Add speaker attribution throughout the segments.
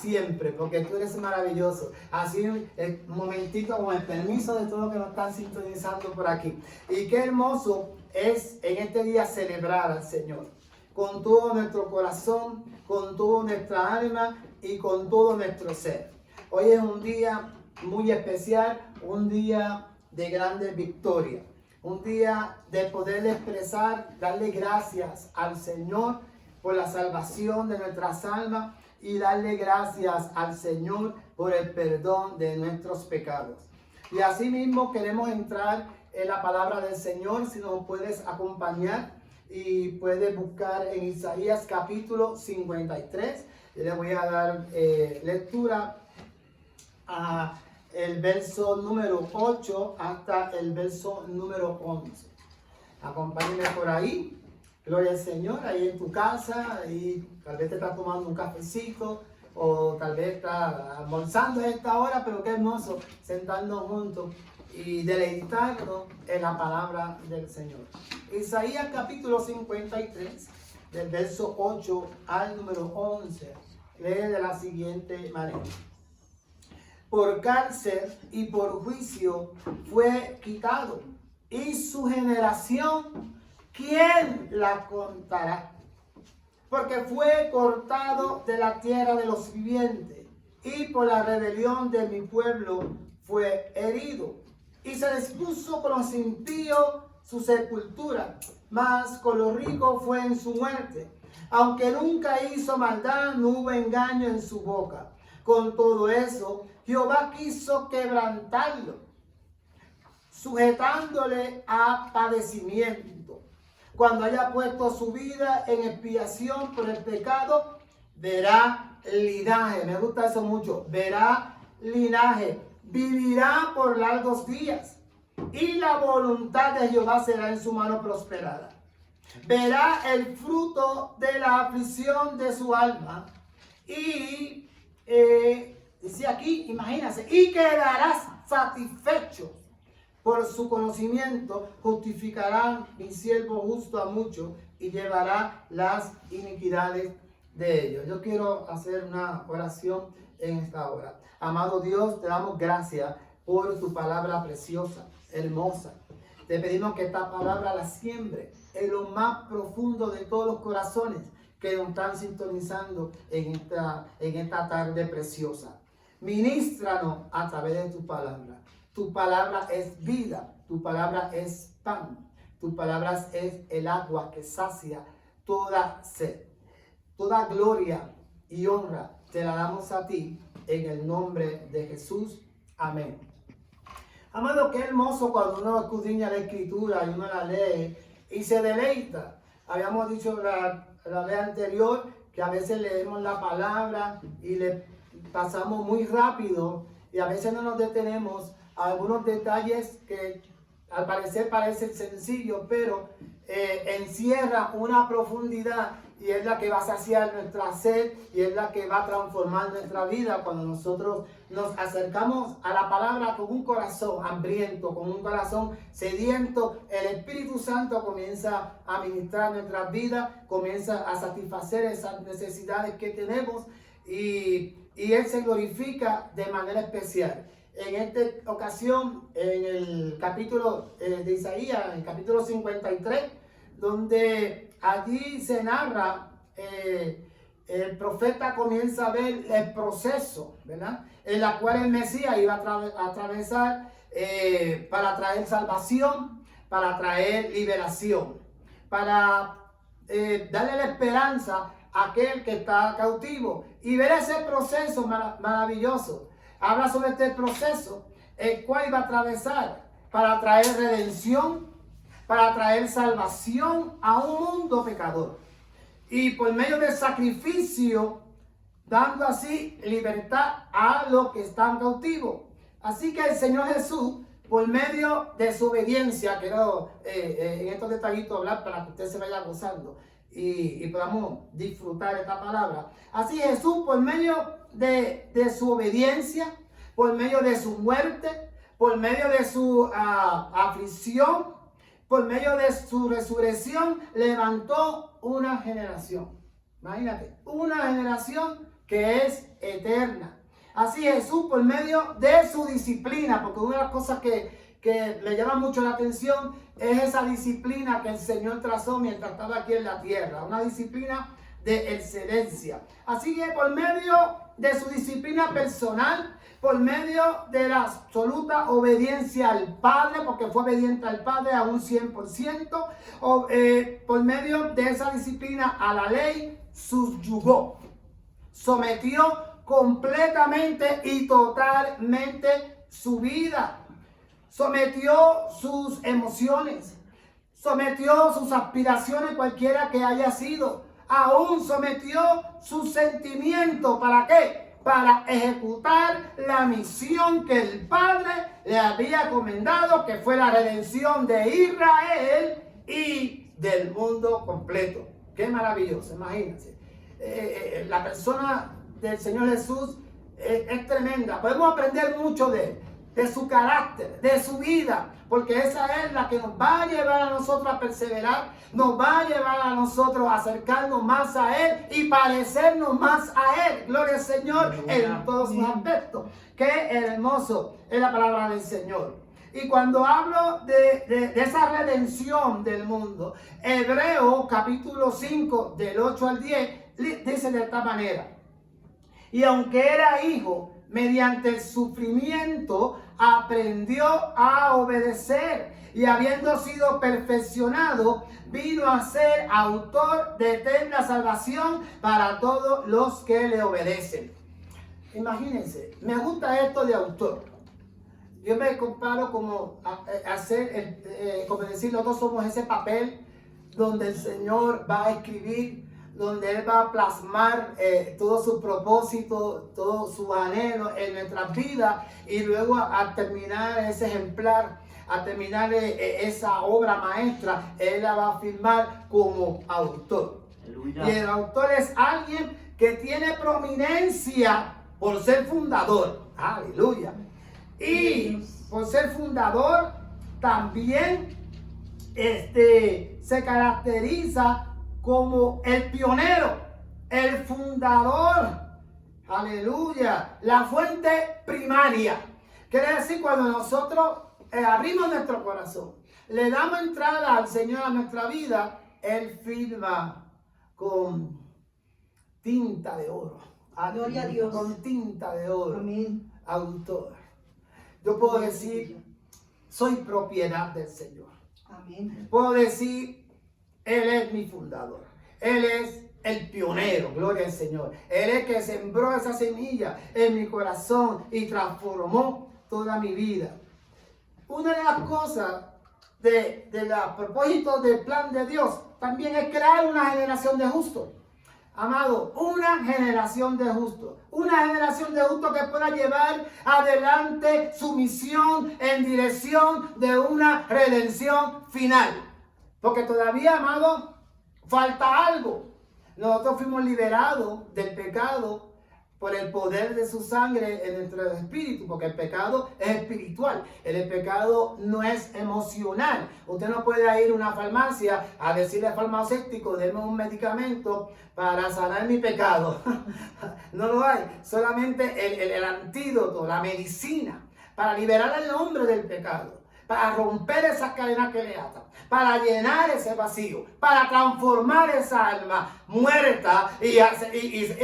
Speaker 1: siempre, porque tú eres maravilloso. Así, un momentito, con el permiso de todos los que nos están sintonizando por aquí. Y qué hermoso es en este día celebrar al Señor con todo nuestro corazón, con toda nuestra alma y con todo nuestro ser. Hoy es un día muy especial, un día de grande victoria, un día de poder expresar, darle gracias al Señor por la salvación de nuestras almas y darle gracias al Señor por el perdón de nuestros pecados. Y asimismo queremos entrar en la palabra del Señor. Si nos puedes acompañar y puedes buscar en Isaías capítulo 53. Yo le voy a dar lectura a el verso número 8 hasta el verso número 11. Acompáñenme por ahí. Gloria al Señor, ahí en tu casa, ahí tal vez te estás tomando un cafecito o tal vez estás almorzando a esta hora, pero qué hermoso sentarnos juntos y deleitarnos en la palabra del Señor. Isaías capítulo 53, del verso 8 al número 11, lee de la siguiente manera. Por cárcel y por juicio fue quitado, y su generación, ¿quién la contará? Porque fue cortado de la tierra de los vivientes, y por la rebelión de mi pueblo fue herido. Y se dispuso con los impíos su sepultura, mas con los ricos fue en su muerte. Aunque nunca hizo maldad, no hubo engaño en su boca. Con todo eso, Jehová quiso quebrantarlo, sujetándole a padecimiento. Cuando haya puesto su vida en expiación por el pecado, verá linaje. Me gusta eso mucho. Verá linaje. Vivirá por largos días. Y la voluntad de Jehová será en su mano prosperada. Verá el fruto de la aflicción de su alma. Y dice aquí, imagínense, y quedarás satisfecho. Por su conocimiento justificará mi siervo justo a muchos y llevará las iniquidades de ellos. Yo quiero hacer una oración en esta hora. Amado Dios, te damos gracias por tu palabra preciosa, hermosa. Te pedimos que esta palabra la siembre en lo más profundo de todos los corazones que nos están sintonizando en esta tarde preciosa. Ministranos a través de tu palabra. Tu palabra es vida, tu palabra es pan, tu palabra es el agua que sacia toda sed. Toda gloria y honra te la damos a ti en el nombre de Jesús. Amén. Amado, qué hermoso cuando uno escudriña la escritura y uno la lee y se deleita. Habíamos dicho la vez anterior que a veces leemos la palabra y le pasamos muy rápido y a veces no nos detenemos a algunos detalles que al parecer parecen sencillos, pero encierra una profundidad y es la que va a saciar nuestra sed y es la que va a transformar nuestra vida cuando nosotros nos acercamos a la palabra con un corazón hambriento, con un corazón sediento. El Espíritu Santo comienza a ministrar nuestras vidas, comienza a satisfacer esas necesidades que tenemos y Él se glorifica de manera especial. En esta ocasión, en el capítulo de Isaías, en el capítulo 53, donde allí se narra, el profeta comienza a ver el proceso, ¿verdad?, en la cual el Mesías iba a atravesar para traer salvación, para traer liberación, para darle la esperanza a aquel que está cautivo y ver ese proceso maravilloso. Habla sobre este proceso, el cual iba a atravesar para traer redención, para traer salvación a un mundo pecador. Y por medio del sacrificio, dando así libertad a los que están cautivos. Así que el Señor Jesús, por medio de su obediencia, quiero en estos detallitos hablar para que usted se vaya gozando y podamos disfrutar esta palabra. Así Jesús, por medio de su obediencia, por medio de su muerte, por medio de su aflicción, por medio de su resurrección, levantó una generación. Imagínate, una generación que es eterna. Así Jesús, por medio de su disciplina, porque una de las cosas que me llama mucho la atención es esa disciplina que el Señor trazó mientras estaba aquí en la tierra, una disciplina de excelencia. Así que por medio de su disciplina personal, por medio de la absoluta obediencia al Padre, porque fue obediente al Padre a un 100%, por medio de esa disciplina a la ley, subyugó, sometió completamente y totalmente su vida. Sometió sus emociones, sometió sus aspiraciones, cualquiera que haya sido. Aún sometió sus sentimientos. ¿Para qué? Para ejecutar la misión que el Padre le había encomendado, que fue la redención de Israel y del mundo completo. Qué maravilloso, imagínense. La persona del Señor Jesús es tremenda. Podemos aprender mucho de él, de su carácter, de su vida, porque esa es la que nos va a llevar a nosotros a perseverar, nos va a llevar a nosotros a acercarnos más a Él y parecernos más a Él. Gloria al Señor en todos sus aspectos. Qué hermoso es la palabra del Señor. Y cuando hablo de esa redención del mundo, Hebreos capítulo 5 del 8 al 10 dice de esta manera: y aunque era hijo, mediante el sufrimiento aprendió a obedecer, y habiendo sido perfeccionado, vino a ser autor de eterna salvación para todos los que le obedecen. Imagínense, me gusta esto de autor. Yo me comparo como como decir, nosotros somos ese papel donde el Señor va a escribir, donde Él va a plasmar todo su propósito, todo su anhelo en nuestras vidas, y luego a terminar ese ejemplar, a terminar esa obra maestra, Él la va a firmar como autor. Aleluya. Y el autor es alguien que tiene prominencia por ser fundador. Aleluya. Y por ser fundador también se caracteriza como el pionero, el fundador, aleluya, la fuente primaria. Quiere decir, cuando nosotros abrimos nuestro corazón, le damos entrada al Señor a nuestra vida, Él firma con tinta de oro.
Speaker 2: Gloria a Dios.
Speaker 1: Con tinta de oro.
Speaker 2: Amén.
Speaker 1: Autor. Yo puedo decir, soy propiedad del Señor.
Speaker 2: Amén.
Speaker 1: Puedo decir, Él es mi fundador. Él es el pionero, gloria al Señor. Él es el que sembró esa semilla en mi corazón y transformó toda mi vida. Una de las cosas de los propósitos del plan de Dios también es crear una generación de justos. Amado, una generación de justos. Una generación de justos que pueda llevar adelante su misión en dirección de una redención final. Porque todavía, amado, falta algo. Nosotros fuimos liberados del pecado por el poder de su sangre en nuestro espíritu, porque el pecado es espiritual, el pecado no es emocional. Usted no puede ir a una farmacia a decirle al farmacéutico, deme un medicamento para sanar mi pecado. No lo hay, solamente el antídoto, la medicina, para liberar al hombre del pecado, para romper esas cadenas que le atan, para llenar ese vacío, para transformar esa alma muerta y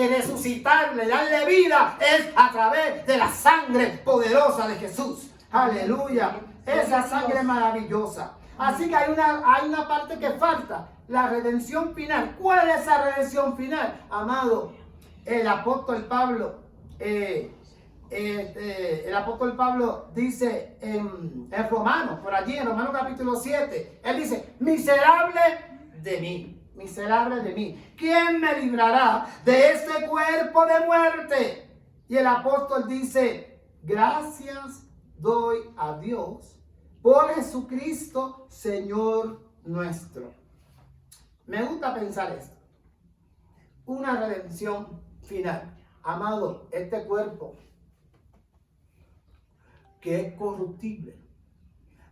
Speaker 1: resucitarle, darle vida, es a través de la sangre poderosa de Jesús. Aleluya, esa sangre maravillosa. Así que hay una parte que falta, la redención final. ¿Cuál es esa redención final? Amado, el apóstol Pablo dice en Romanos, por allí en Romanos capítulo 7, él dice, miserable de mí, ¿quién me librará de este cuerpo de muerte? Y el apóstol dice, gracias doy a Dios por Jesucristo, Señor nuestro. Me gusta pensar esto, una redención final. Amado, este cuerpo que es corruptible,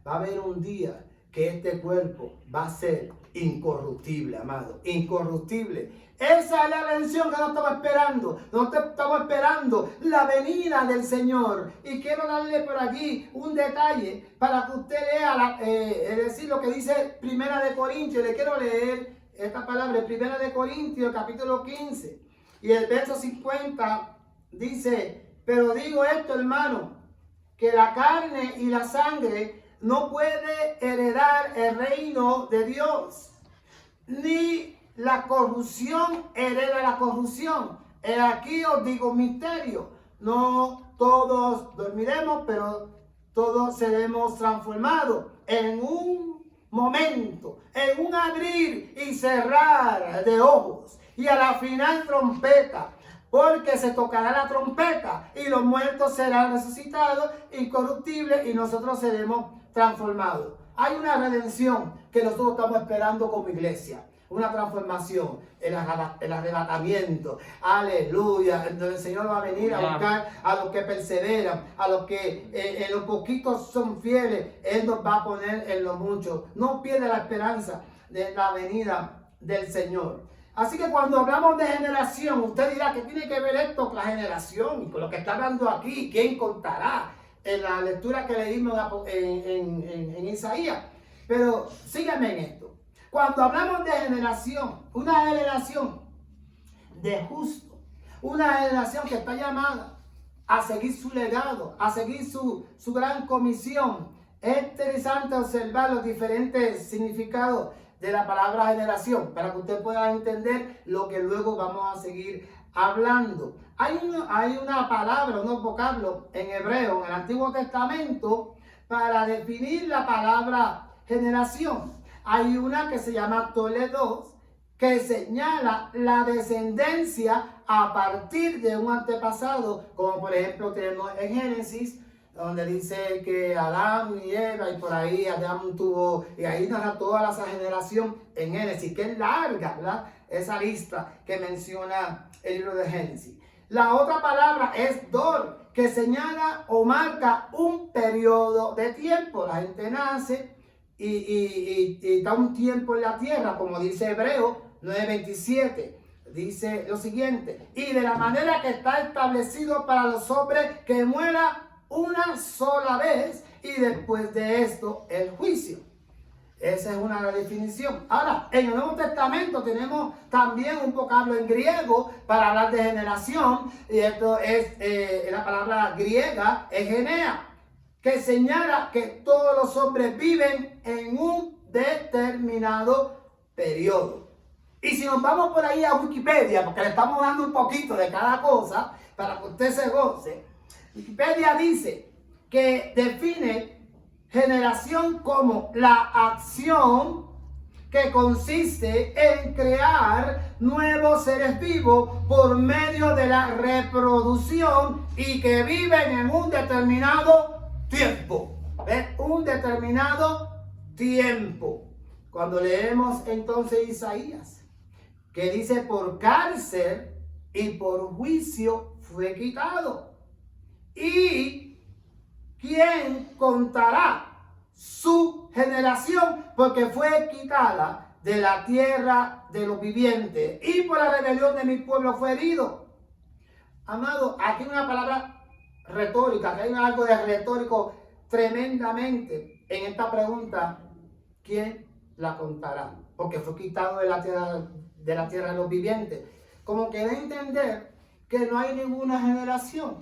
Speaker 1: va a haber un día que este cuerpo va a ser incorruptible, amado, incorruptible. Esa es la redención que nos estamos esperando. Nosotros estamos esperando la venida del Señor. Y quiero darle por allí un detalle para que usted lea, decir lo que dice Primera de Corintios. Le quiero leer esta palabra, Primera de Corintios, capítulo 15. Y el verso 50 dice: pero digo esto, hermano, que la carne y la sangre no puede heredar el reino de Dios, ni la corrupción hereda la corrupción. Aquí os digo un misterio: no todos dormiremos, pero todos seremos transformados en un momento, en un abrir y cerrar de ojos, y a la final trompeta. Porque se tocará la trompeta y los muertos serán resucitados, incorruptibles, y nosotros seremos transformados. Hay una redención que nosotros estamos esperando como iglesia. Una transformación, el arrebatamiento. Aleluya. Donde el Señor va a venir a buscar a los que perseveran, a los que en los poquitos son fieles. Él nos va a poner en los muchos. No pierda la esperanza de la venida del Señor. Así que cuando hablamos de generación, usted dirá: ¿qué tiene que ver esto con la generación y con lo que está hablando aquí? ¿Quién contará? En la lectura que leímos en Isaías. Pero síganme en esto. Cuando hablamos de generación, una generación de justos, una generación que está llamada a seguir su legado, a seguir su gran comisión. Es interesante observar los diferentes significados de la palabra generación, para que usted pueda entender lo que luego vamos a seguir hablando. Hay una palabra, unos vocablos en hebreo, en el Antiguo Testamento, para definir la palabra generación. Hay una que se llama Toledos, que señala la descendencia a partir de un antepasado, como por ejemplo tenemos en Génesis, donde dice que Adán y Eva, y por ahí Adán tuvo, y ahí narra toda esa generación en Génesis, que es larga, ¿verdad? Esa lista que menciona el libro de Génesis. La otra palabra es Dor, que señala o marca un periodo de tiempo. La gente nace y da un tiempo en la tierra, como dice Hebreo 9:27. Dice lo siguiente: y de la manera que está establecido para los hombres que muera una sola vez, y después de esto el juicio. Esa es una definición. Ahora, en el Nuevo Testamento tenemos también un vocablo en griego para hablar de generación, y esto es la palabra griega, egenea, que señala que todos los hombres viven en un determinado periodo. Y si nos vamos por ahí a Wikipedia, porque le estamos dando un poquito de cada cosa para que usted se goce, Wikipedia dice que define generación como la acción que consiste en crear nuevos seres vivos por medio de la reproducción y que viven en un determinado tiempo. ¿Ves? Un determinado tiempo. Cuando leemos entonces Isaías, que dice: por cárcel y por juicio fue quitado. ¿Y quién contará su generación? Porque fue quitada de la tierra de los vivientes, y por la rebelión de mi pueblo fue herido. Amado, aquí hay una palabra retórica, aquí hay algo de retórico tremendamente en esta pregunta: ¿quién la contará? Porque fue quitado de la tierra de los vivientes. Como que da a entender que no hay ninguna generación,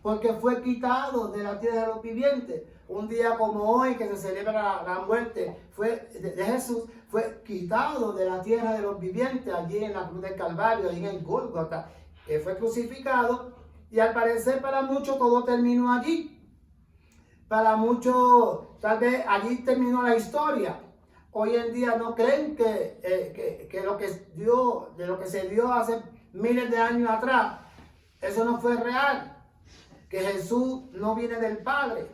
Speaker 1: porque fue quitado de la tierra de los vivientes. Un día como hoy, que se celebra la muerte de Jesús, fue quitado de la tierra de los vivientes, allí en la cruz del Calvario, allí en Gólgota, que fue crucificado, y al parecer para muchos todo terminó allí. Para muchos, tal vez allí terminó la historia. Hoy en día no creen que lo que se dio hace miles de años atrás, eso no fue real. Que Jesús no viene del Padre,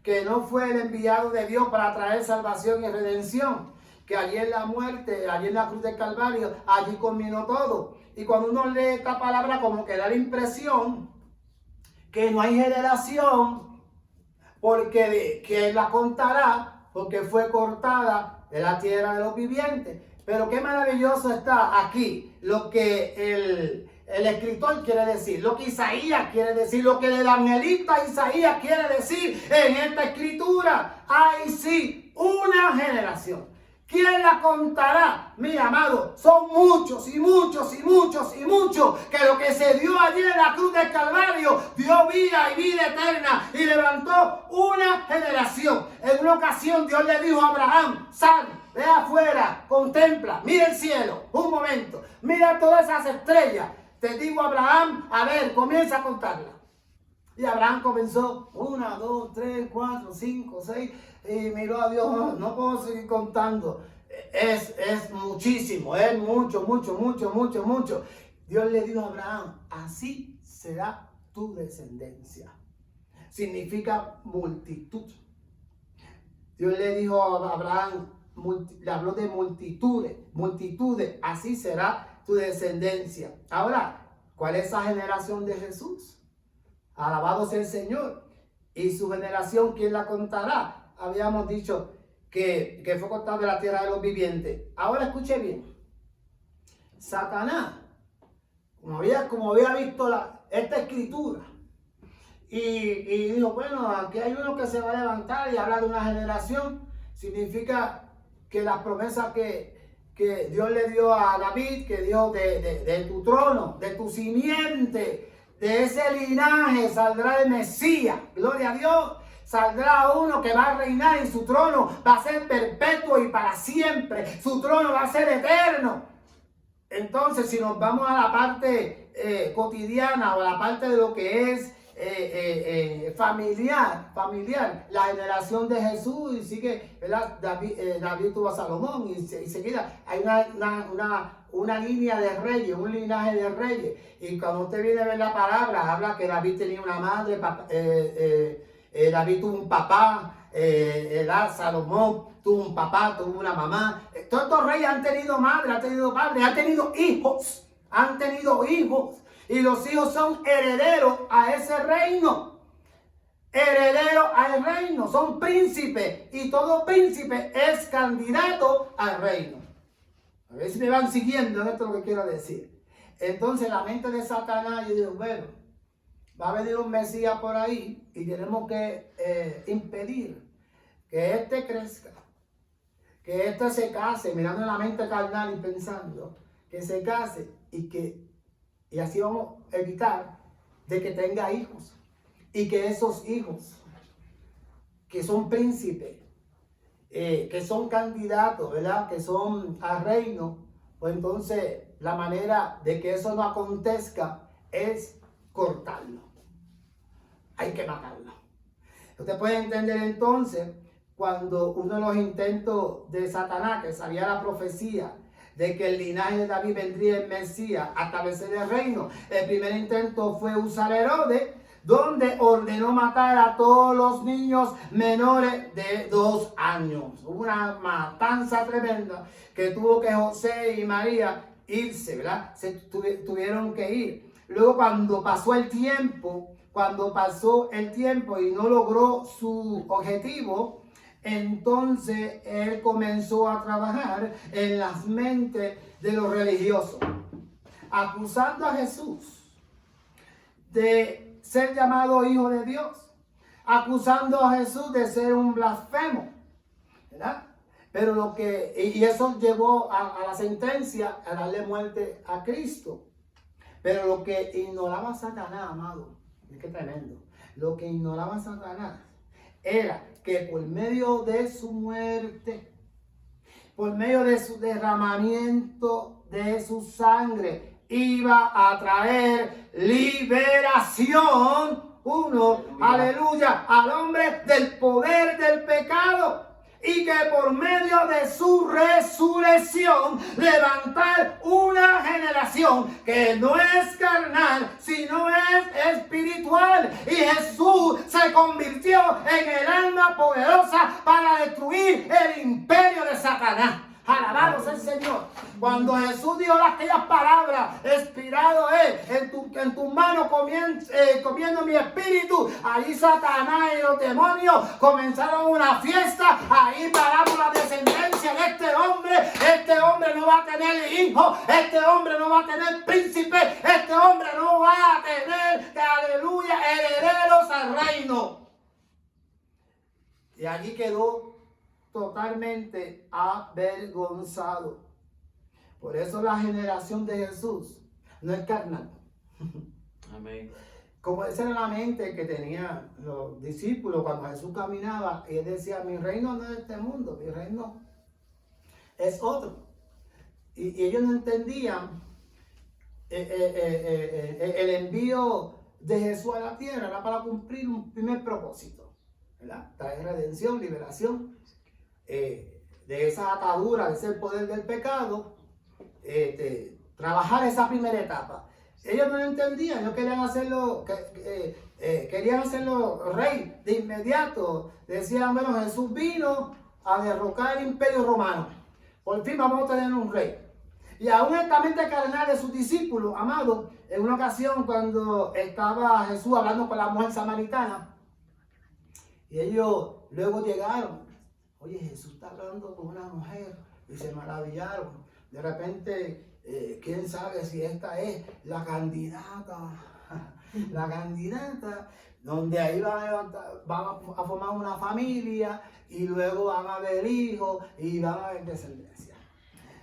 Speaker 1: que no fue el enviado de Dios para traer salvación y redención, que allí en la muerte, allí en la cruz del Calvario, allí culminó todo. Y cuando uno lee esta palabra, como que da la impresión que no hay generación, porque ¿quién la contará? porque fue cortada de la tierra de los vivientes. Pero qué maravilloso está aquí lo que el escritor quiere decir, lo que Isaías quiere decir, lo que el evangelista Isaías quiere decir en esta escritura. Hay sí una generación. ¿Quién la contará? Mira, amado, son muchos y muchos y muchos y muchos que lo que se dio allí en la cruz del Calvario dio vida y vida eterna y levantó una generación. En una ocasión Dios le dijo a Abraham: sal, ve afuera, contempla, mira el cielo, un momento, mira todas esas estrellas. Te digo, Abraham, a ver, comienza a contarla. Y Abraham comenzó 1, 2, 3, 4, 5, 6 y miró a Dios. No puedo seguir contando. Es muchísimo, es mucho, mucho, mucho, mucho, mucho. Dios le dijo a Abraham: así será tu descendencia. Significa multitud. Dios le dijo a Abraham, le habló de multitudes, así será tu descendencia. Ahora, ¿cuál es esa generación de Jesús? Alabado sea el Señor. Y su generación, ¿quién la contará? Habíamos dicho que fue cortada de la tierra de los vivientes. Ahora escuche bien. Satanás, como había visto esta escritura, y dijo: bueno, aquí hay uno que se va a levantar y habla de una generación. Significa que las promesas que Dios le dio a David, que dijo de tu trono, de tu simiente, de ese linaje saldrá el Mesías. Gloria a Dios. Saldrá uno que va a reinar y su trono va a ser perpetuo y para siempre. Su trono va a ser eterno. Entonces, si nos vamos a la parte cotidiana o a la parte de lo que es familiar, la generación de Jesús, y sigue, ¿verdad? David tuvo a Salomón y seguida hay una línea de reyes, un linaje de reyes. Y cuando usted viene a ver la palabra, habla que David tenía una madre, David tuvo un papá, Salomón tuvo un papá, tuvo una mamá. Todos estos reyes han tenido madre, han tenido padre, han tenido hijos. Y los hijos son herederos a ese reino. Herederos al reino, son príncipes. Y todo príncipe es candidato al reino. A ver si me van siguiendo en esto lo que quiero decir. Entonces la mente de Satanás, yo digo: bueno, va a venir un Mesías por ahí y tenemos que impedir que este crezca, que este se case, mirando en la mente carnal y pensando que se case y así vamos a evitar de que tenga hijos y que esos hijos que son príncipes, que son candidatos, ¿verdad? Que son al reino, pues entonces la manera de que eso no acontezca es cortarlo. Hay que matarlo. Usted puede entender entonces cuando uno de los intentos de Satanás, que sabía la profecía de que el linaje de David vendría en Mesías a establecer el reino. El primer intento fue usar Herodes, donde ordenó matar a todos los niños menores de 2 años. Una matanza tremenda que tuvo que José y María irse, ¿verdad? Tuvieron que ir. Luego cuando pasó el tiempo y no logró su objetivo, entonces él comenzó a trabajar en las mentes de los religiosos, acusando a Jesús de ser llamado hijo de Dios, acusando a Jesús de ser un blasfemo, ¿verdad? Pero y eso llevó a la sentencia, a darle muerte a Cristo. Pero lo que ignoraba Satanás, amado, es que tremendo, lo que ignoraba Satanás era que por medio de su muerte, por medio de su derramamiento de su sangre, iba a traer liberación, aleluya, al hombre del poder del pecado. Y que por medio de su resurrección levantar una generación que no es carnal, sino es espiritual. Y Jesús se convirtió en el arma poderosa para destruir el imperio de Satanás. Alabado sea el Señor. Cuando Jesús dijo aquellas palabras, expirado es, en tu mano comiendo mi espíritu, ahí Satanás y los demonios comenzaron una fiesta. Ahí paramos la descendencia de este hombre. Este hombre no va a tener hijo, este hombre no va a tener príncipe, este hombre no va a tener, aleluya, herederos al reino. Y allí quedó totalmente avergonzado. Por eso la generación de Jesús no es carnal.
Speaker 3: Amén.
Speaker 1: Como esa era la mente que tenían los discípulos cuando Jesús caminaba, y él decía, mi reino no es este mundo, mi reino es otro. Y ellos no entendían el envío de Jesús a la tierra era para cumplir un primer propósito, ¿verdad? Traer redención, liberación de esa atadura, de ese poder del pecado, trabajar esa primera etapa. Ellos no lo entendían, ellos querían hacerlo rey de inmediato. Decían, bueno, Jesús vino a derrocar el imperio romano. Por fin vamos a tener un rey. Y aún esta mente carnal de sus discípulos, amados, en una ocasión cuando estaba Jesús hablando con la mujer samaritana, y ellos luego llegaron, oye, Jesús está hablando con una mujer, y se maravillaron. De repente, quién sabe si esta es la candidata, donde ahí van a formar una familia, y luego van a haber hijos, y van a haber descendencia.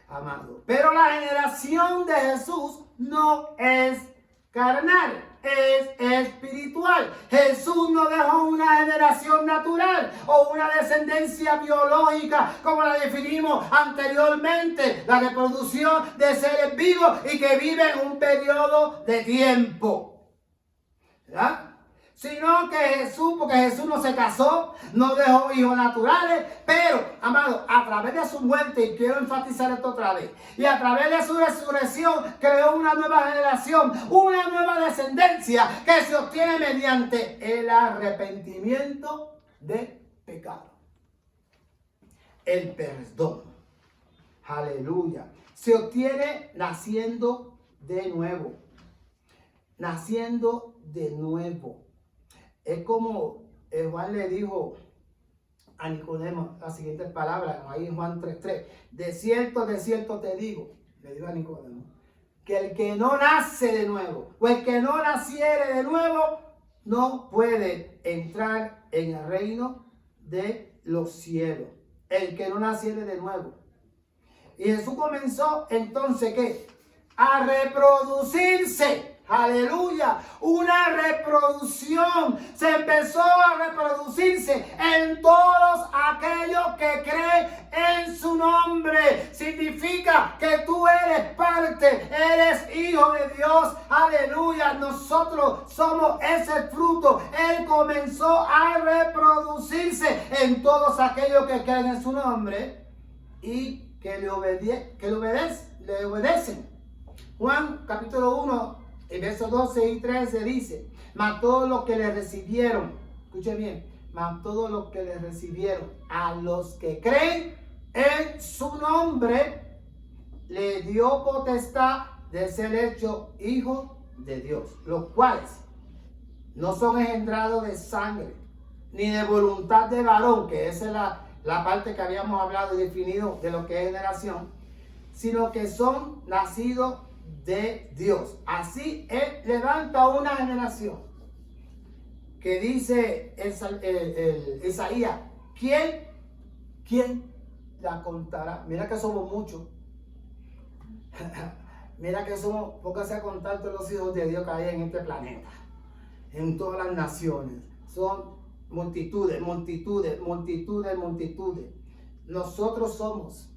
Speaker 1: Amado. Pero la generación de Jesús no es carnal, es espiritual. Jesús no dejó una generación natural o una descendencia biológica como la definimos anteriormente, la reproducción de seres vivos y que viven un periodo de tiempo, ¿verdad? Sino que Jesús, porque Jesús no se casó, no dejó hijos naturales, pero, amado, a través de su muerte, y quiero enfatizar esto otra vez, y a través de su resurrección, creó una nueva generación, una nueva descendencia que se obtiene mediante el arrepentimiento de pecado. El perdón. Aleluya. Se obtiene naciendo de nuevo. Naciendo de nuevo. Es como Juan le dijo a Nicodemo las siguientes palabras, ahí en Juan 3:3. De cierto te digo, le digo a Nicodemo, que el que no nace de nuevo, o el que no naciere de nuevo, no puede entrar en el reino de los cielos. El que no naciere de nuevo. Y Jesús comenzó entonces, ¿qué? A reproducirse. Aleluya, una reproducción. Se empezó a reproducirse en todos aquellos que creen en su nombre. Significa que tú eres parte, eres hijo de Dios. Aleluya, nosotros somos ese fruto. Él comenzó a reproducirse en todos aquellos que creen en su nombre y que le obedecen. Juan capítulo 1. En versos 12 y 13 dice, mas todos los que le recibieron, escuche bien, mas todos los que le recibieron, a los que creen en su nombre, le dio potestad de ser hecho hijos de Dios, los cuales no son engendrados de sangre, ni de voluntad de varón, que esa es la parte que habíamos hablado y definido de lo que es generación, sino que son nacidos de Dios. Así Él levanta una generación que dice Isaías, ¿quién la contará? Mira que somos muchos. Mira que somos, póngase a contar todos los hijos de Dios que hay en este planeta, en todas las naciones. Son multitudes. Nosotros somos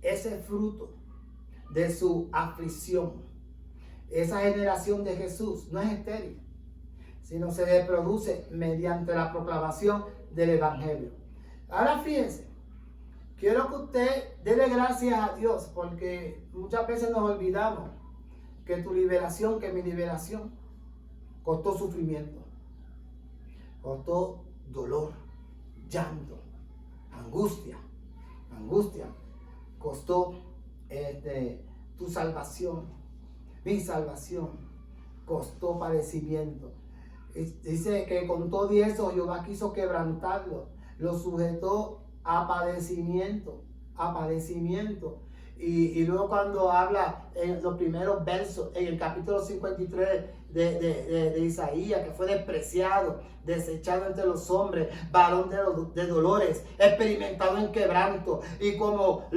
Speaker 1: ese fruto de su aflicción. Esa generación de Jesús no es estéril, sino se reproduce mediante la proclamación del Evangelio. Ahora fíjense, quiero que usted dele gracias a Dios, porque muchas veces nos olvidamos que tu liberación, que mi liberación, costó sufrimiento, costó dolor, llanto, angustia, angustia, costó tu salvación, mi salvación, costó padecimiento. Dice que con todo eso Jehová quiso quebrantarlo, lo sujetó a padecimiento, a padecimiento. Y luego cuando habla en los primeros versos, en el capítulo 53 de Isaías, que fue despreciado, desechado entre los hombres, varón de dolores, experimentado en quebranto, y como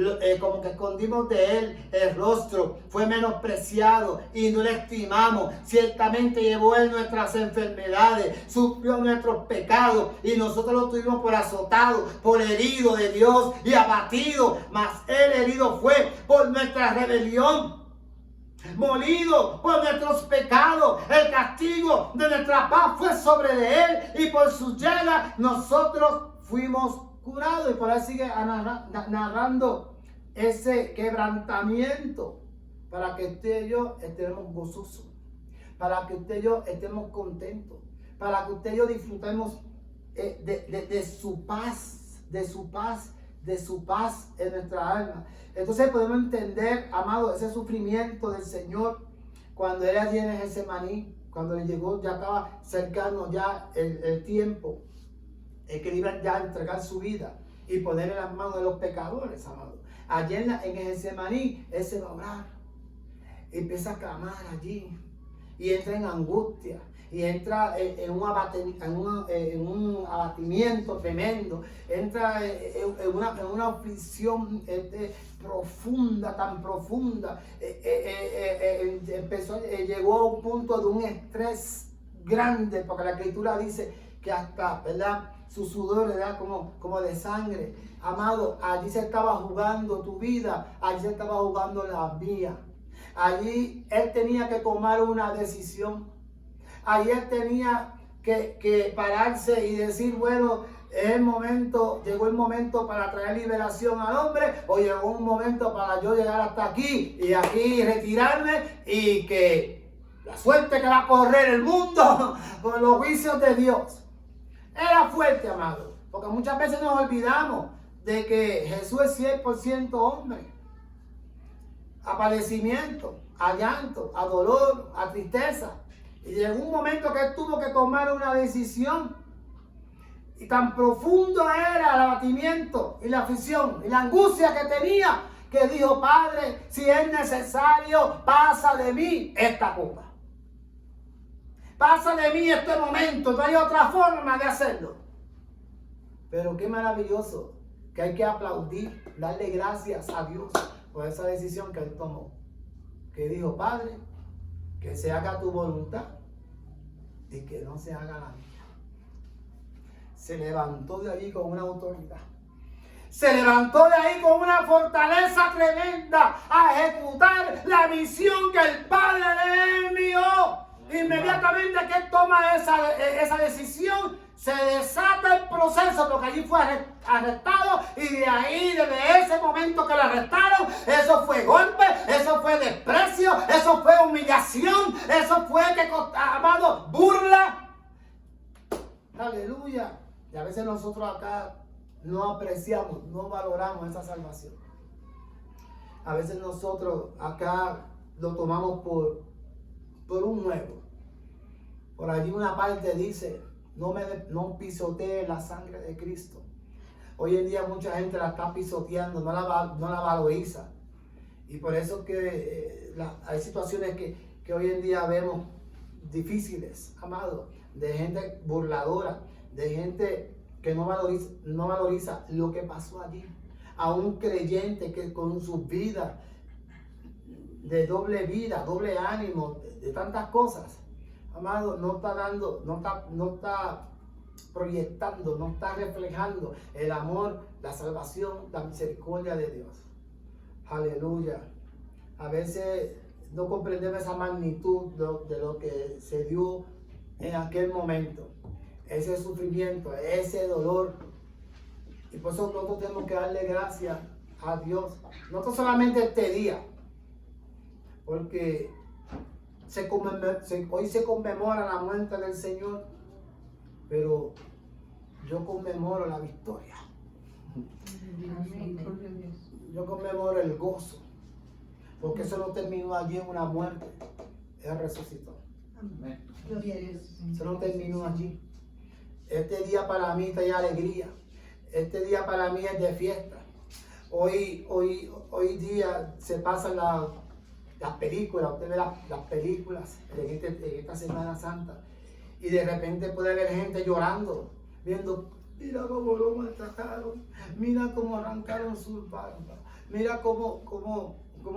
Speaker 1: que escondimos de él el rostro, fue menospreciado y no le estimamos. Ciertamente llevó él nuestras enfermedades, sufrió nuestros pecados, y nosotros lo tuvimos por azotado, por herido de Dios y abatido, mas él herido fue por nuestra rebelión, molido por nuestros pecados. El castigo de nuestra paz fue sobre de él, y por su llaga nosotros fuimos curados. Y por ahí sigue narrando ese quebrantamiento, para que usted y yo estemos gozosos, para que usted y yo estemos contentos, para que usted y yo disfrutemos de su paz, de su paz, de su paz en nuestra alma. Entonces podemos entender, amado, ese sufrimiento del Señor cuando Él allí en Getsemaní, cuando le llegó, ya estaba cercano ya el tiempo que iba ya a entregar su vida y poner en las manos de los pecadores, amado. Allí en Getsemaní, Él se va a orar, empieza a clamar allí y entra en angustia. Y entra en un abatimiento tremendo, entra en una aflicción profunda, tan profunda. Llegó a un punto de un estrés grande, porque la Escritura dice que hasta, ¿verdad?, su sudor era como de sangre. Amado, allí se estaba jugando tu vida, allí se estaba jugando la mía. Allí él tenía que tomar una decisión. Ayer tenía que pararse y decir, bueno, llegó el momento para traer liberación al hombre, o llegó un momento para yo llegar hasta aquí y aquí retirarme, y que la suerte que va a correr el mundo con los juicios de Dios. Era fuerte, amado, porque muchas veces nos olvidamos de que Jesús es 100% hombre. A padecimiento, a llanto, a dolor, a tristeza. Y llegó un momento que él tuvo que tomar una decisión. Y tan profundo era el abatimiento y la aflicción y la angustia que tenía, que dijo: Padre, si es necesario, pasa de mí esta copa. Pasa de mí este momento. No hay otra forma de hacerlo. Pero qué maravilloso, que hay que aplaudir, darle gracias a Dios por esa decisión que él tomó. Que dijo: Padre, que se haga tu voluntad y que no se haga la mía. Se levantó de allí con una autoridad. Se levantó de ahí con una fortaleza tremenda a ejecutar la misión que el Padre le envió. Inmediatamente que él toma esa decisión, se desata el proceso, porque allí fue arrestado, y de ahí, desde ese momento que lo arrestaron, eso fue golpe, eso fue desprecio, eso fue humillación, eso fue, amado, burla. Aleluya. Y a veces nosotros acá no apreciamos, no valoramos esa salvación. A veces nosotros acá lo tomamos por un juego. Por allí una parte dice: no pisotee la sangre de Cristo. Hoy en día mucha gente la está pisoteando, no la valoriza. Y por eso que hay situaciones que hoy en día vemos difíciles, amado, de gente burladora, de gente que no valoriza lo que pasó allí. A un creyente que con su vida, de doble ánimo, de tantas cosas, amado, no está proyectando, no está reflejando el amor, la salvación, la misericordia de Dios. Aleluya. A veces no comprendemos esa magnitud de lo que se dio en aquel momento. Ese sufrimiento, ese dolor. Y por eso nosotros tenemos que darle gracias a Dios. No solamente este día, porque hoy se conmemora la muerte del Señor, pero yo conmemoro la victoria. Yo conmemoro el gozo, porque eso no terminó allí en una muerte, Él resucitó.
Speaker 3: Amén.
Speaker 2: Gloria a Dios.
Speaker 1: Eso no terminó allí. Este día para mí trae alegría. Este día para mí es de fiesta. Hoy día se pasan las películas, usted ve las películas en esta Semana Santa y de repente puede ver gente llorando, viendo, mira cómo lo maltrataron, mira cómo arrancaron sus barbas, mira cómo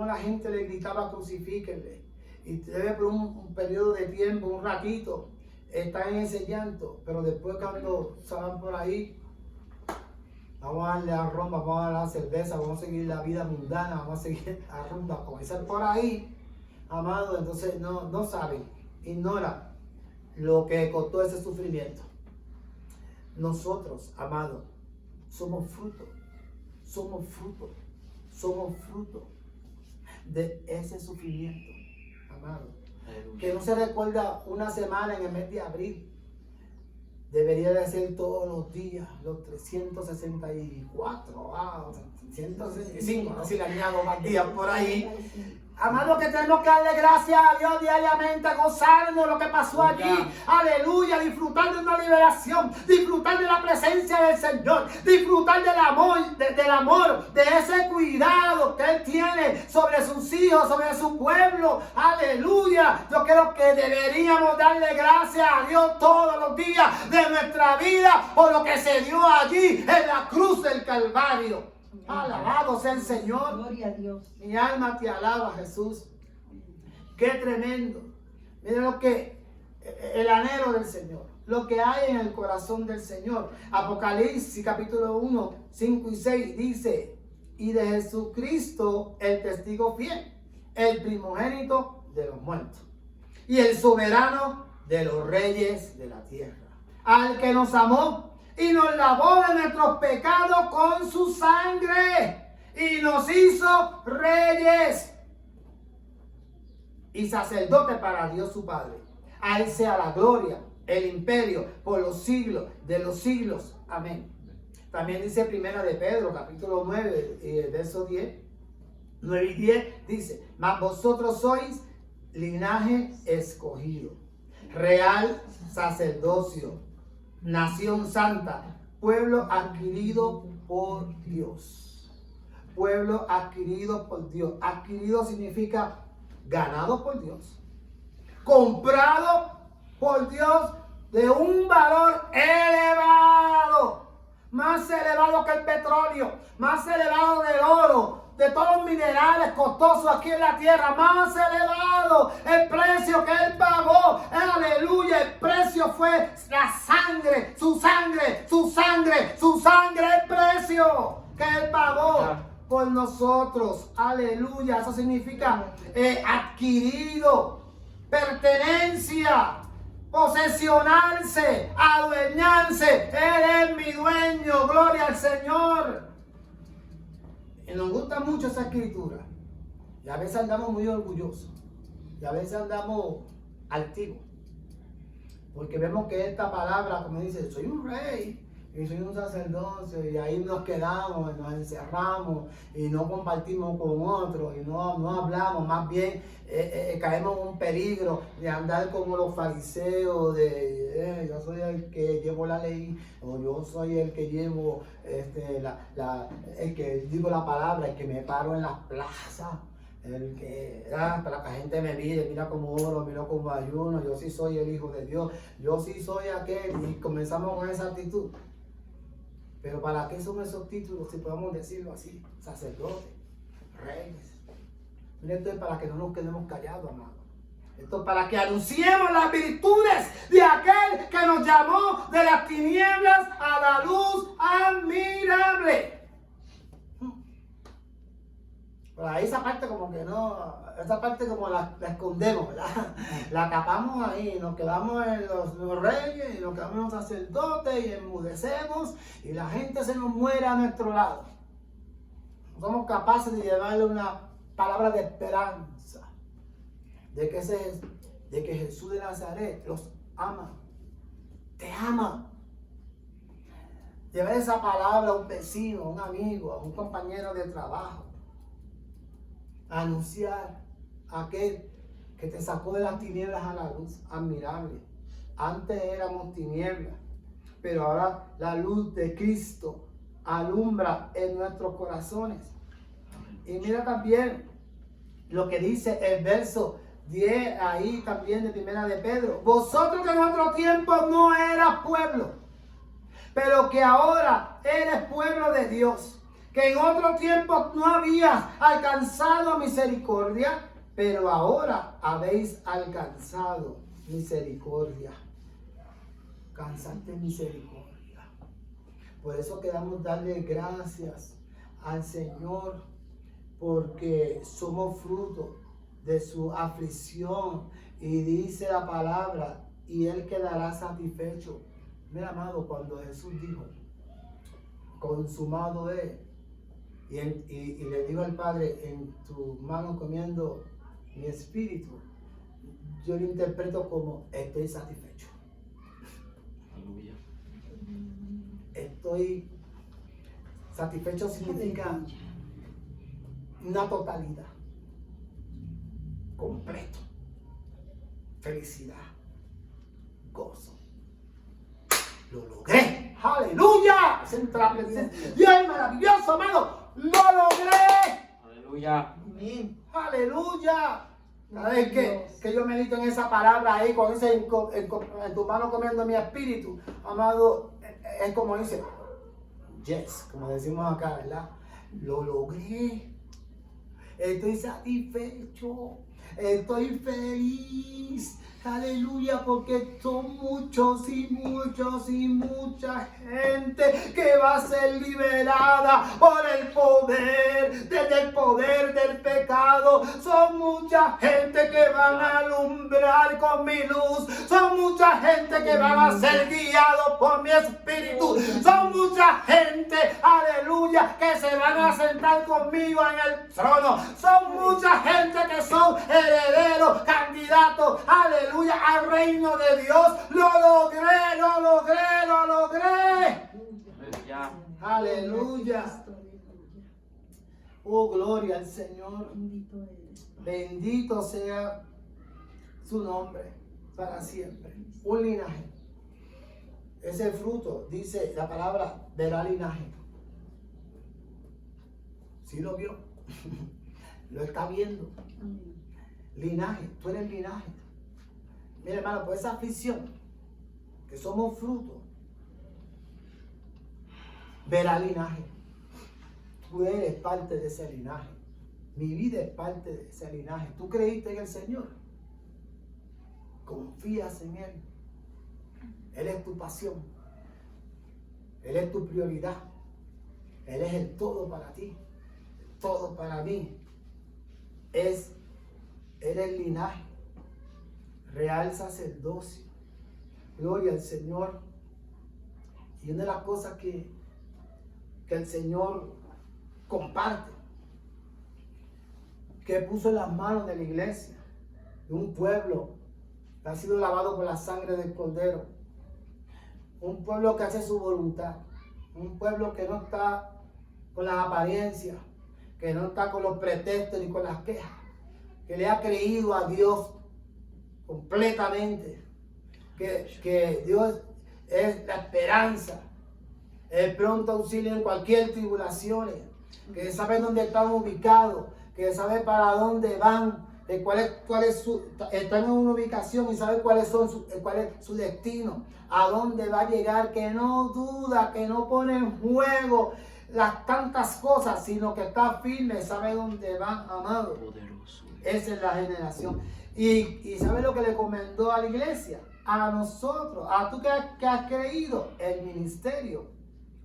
Speaker 1: la gente le gritaba crucifíquenle. Y usted ve por un periodo de tiempo, un ratito, está en ese llanto, pero después cuando salgan por ahí, vamos a darle a rumba, vamos a darle a la cerveza, vamos a seguir la vida mundana, vamos a seguir a rumba, comenzar por ahí, amado. Entonces no saben, ignora lo que costó ese sufrimiento. Nosotros, amado, somos fruto de ese sufrimiento, amado. Que no se recuerda una semana en el mes de abril. Debería de ser todos los días, los 364, 365, así le añado más días por ahí. Amado, que tenemos que darle gracias a Dios diariamente, gozarnos de lo que pasó allí. Aleluya, disfrutar de una liberación, disfrutar de la presencia del Señor, disfrutar del amor, de ese cuidado que Él tiene sobre sus hijos, sobre su pueblo. Aleluya, yo creo que deberíamos darle gracias a Dios todos los días de nuestra vida por lo que se dio allí en la cruz del Calvario. Alabado sea el Señor.
Speaker 2: Gloria a Dios.
Speaker 1: Mi alma te alaba, Jesús. Qué tremendo. Mira lo que el anhelo del Señor, lo que hay en el corazón del Señor. Apocalipsis capítulo 1, 5 y 6 dice: y de Jesucristo el testigo fiel, el primogénito de los muertos y el soberano de los reyes de la tierra, al que nos amó y nos lavó de nuestros pecados con su sangre y nos hizo reyes y sacerdotes para Dios su Padre. A Él sea la gloria, el imperio por los siglos de los siglos. Amén. También dice Primera de Pedro, capítulo 9, verso 10, 9 y 10, dice: mas vosotros sois linaje escogido, real sacerdocio, nación santa, pueblo adquirido por Dios. Pueblo adquirido por Dios. Adquirido significa ganado por Dios, comprado por Dios de un valor elevado, más elevado que el petróleo, más elevado del oro, de todos los minerales costosos aquí en la tierra, más elevado el precio que Él pagó. Aleluya, el precio fue la sangre, su sangre, su sangre, su sangre, el precio que Él pagó por nosotros. Aleluya, eso significa adquirido, pertenencia, posesionarse, adueñarse. Él es mi dueño, gloria al Señor. Y nos gusta mucho esa escritura. Y a veces andamos muy orgullosos. Y a veces andamos altivos. Porque vemos que esta palabra, como dice, soy un rey y soy un sacerdote. Y ahí nos quedamos, nos encerramos y no compartimos con otros. Y no hablamos. Más bien caemos en un peligro de andar como los fariseos. Yo soy el que llevo la ley. O yo soy el que llevo el que digo la palabra, el que me paro en las plazas, el que para que la gente me mire, mira cómo oro, mira cómo ayuno, yo sí soy el Hijo de Dios, yo sí soy aquel, y comenzamos con esa actitud. Pero ¿para qué son esos títulos, si podemos decirlo así? Sacerdotes, reyes. Mira, esto es para que no nos quedemos callados, amados. Esto es para que anunciemos las virtudes de aquel que nos llamó de las tinieblas a la luz admirable. Por ahí esa parte como que no, esa parte como la escondemos, ¿verdad? La tapamos ahí, nos quedamos en los reyes, y nos quedamos en los sacerdotes, y enmudecemos, y la gente se nos muere a nuestro lado. No somos capaces de llevarle una palabra de esperanza. De que Jesús de Nazaret los ama, te ama. Llevar esa palabra a un vecino, a un amigo, a un compañero de trabajo. Anunciar a aquel que te sacó de las tinieblas a la luz admirable. Antes éramos tinieblas, pero ahora la luz de Cristo alumbra en nuestros corazones. Y mira también lo que dice el verso 10 ahí también de Primera de Pedro. Vosotros que en otro tiempo no eras pueblo, pero que ahora eres pueblo de Dios. Que en otro tiempo no habías alcanzado misericordia, pero ahora habéis alcanzado misericordia. Alcanzaste misericordia. Por eso queremos darle gracias al Señor, porque somos fruto de su aflicción. Y dice la palabra, y Él quedará satisfecho. Mira, amado, cuando Jesús dijo, consumado es, y le digo al Padre, en tu mano comiendo mi espíritu, yo lo interpreto como estoy satisfecho.
Speaker 3: Aleluya.
Speaker 1: Estoy satisfecho significa una totalidad, completo, felicidad, gozo. Lo logré. ¡Aleluya! Dios es maravilloso, amado. ¡Lo logré!
Speaker 3: Aleluya.
Speaker 2: Amén.
Speaker 1: ¡Aleluya! Cada vez que yo medito en esa palabra ahí, cuando dice en tu mano comiendo mi espíritu, amado, es como dice, yes, como decimos acá, ¿verdad? Lo logré. Estoy satisfecho. Estoy feliz. Aleluya, porque son muchos y muchos y mucha gente que va a ser liberada por el poder, desde el poder del pecado. Son mucha gente que van a alumbrar con mi luz. Son mucha gente que van a ser guiados por mi espíritu. Son mucha gente, aleluya, que se van a sentar conmigo en el trono. Son mucha gente que son herederos, candidatos, aleluya, al reino de Dios. Lo logré, lo logré, lo logré.
Speaker 3: Aleluya.
Speaker 1: Aleluya. Oh, gloria al Señor. Bendito sea su nombre para siempre. Un linaje. Ese fruto, dice la palabra, verá linaje. ¿Sí lo vio? Lo está viendo. Linaje, tú eres linaje. Mira, hermano, por esa aflicción, que somos fruto, verá linaje. Tú eres parte de ese linaje. Mi vida es parte de ese linaje. Tú creíste en el Señor. Confías en Él. Él es tu pasión. Él es tu prioridad. Él es el todo para ti. El todo para mí. Él es el linaje. Real sacerdocio. Gloria al Señor. Y una de las cosas que el Señor comparte, que puso en las manos de la iglesia, de un pueblo que ha sido lavado por la sangre del Cordero, un pueblo que hace su voluntad, un pueblo que no está con las apariencias, que no está con los pretextos ni con las quejas, que le ha creído a Dios completamente, que Dios es la esperanza, el pronto auxilio en cualquier tribulación, que sabe dónde están ubicados, que sabe para dónde van, están en una ubicación y sabe cuál es su destino, a dónde va a llegar, que no duda, que no pone en juego las tantas cosas, sino que está firme, sabe dónde va, amado.
Speaker 3: Poderoso.
Speaker 1: Esa es la generación. Y ¿sabe lo que le encomendó a la iglesia? A nosotros, a tú que has creído, el ministerio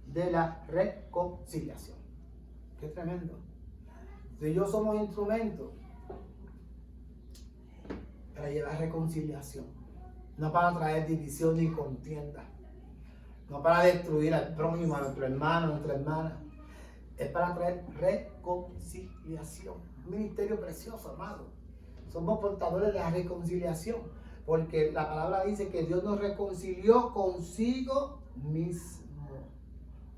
Speaker 1: de la reconciliación. Qué tremendo. Tú y yo somos instrumentos para llevar reconciliación, no para traer división ni contienda, no para destruir al prójimo, a nuestro hermano, a nuestra hermana. Es para traer reconciliación. Un ministerio precioso, amado. Somos portadores de la reconciliación, porque la palabra dice que Dios nos reconcilió consigo mismo.